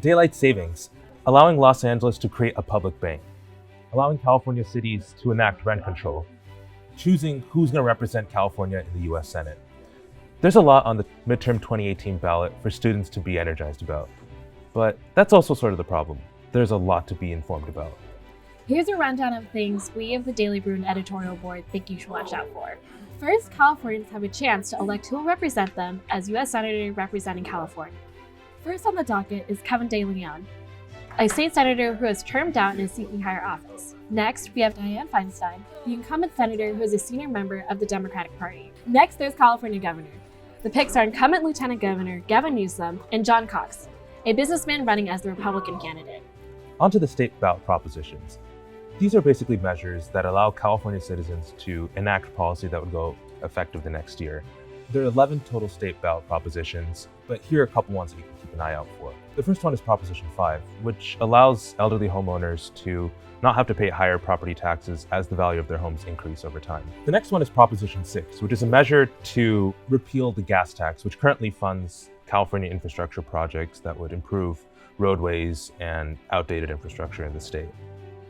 Daylight savings, allowing Los Angeles to create a public bank, allowing California cities to enact rent control, choosing who's going to represent California in the US Senate. There's a lot on the midterm 2018 ballot for students to be energized about. But that's also sort of the problem. There's a lot to be informed about. Here's a rundown of things we of the Daily Bruin Editorial Board think you should watch out for. First, Californians have a chance to elect who will represent them as U.S. Senator representing California. First on the docket is Kevin De Leon, a state senator who has termed out and is seeking higher office. Next, we have Dianne Feinstein, the incumbent senator who is a senior member of the Democratic Party. Next, there's California governor. The picks are incumbent Lieutenant Governor Gavin Newsom and John Cox, a businessman running as the Republican candidate. On to the state ballot propositions. These are basically measures that allow California citizens to enact policy that would go effective the next year. There are 11 total state ballot propositions, but here are a couple ones that you can keep an eye out for. The first one is Proposition 5, which allows elderly homeowners to not have to pay higher property taxes as the value of their homes increase over time. The next one is Proposition 6, which is a measure to repeal the gas tax, which currently funds California infrastructure projects that would improve roadways and outdated infrastructure in the state.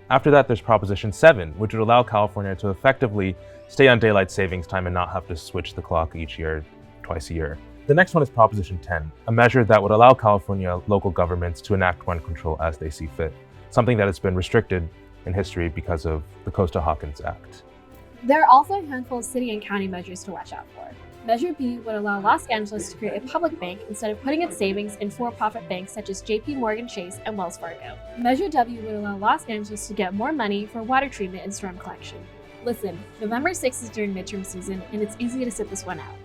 After that, there's Proposition 7, which would allow California to effectively stay on daylight savings time and not have to switch the clock each year, twice a year. The next one is Proposition 10, a measure that would allow California local governments to enact rent control as they see fit, something that has been restricted in history because of the Costa-Hawkins Act. There are also a handful of city and county measures to watch out for. Measure B would allow Los Angeles to create a public bank instead of putting its savings in for-profit banks such as JP Morgan Chase and Wells Fargo. Measure W would allow Los Angeles to get more money for water treatment and storm collection. Listen, November 6th is during midterm season, and it's easy to sit this one out.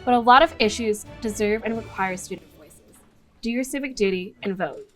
But a lot of issues deserve and require student voices. Do your civic duty and vote.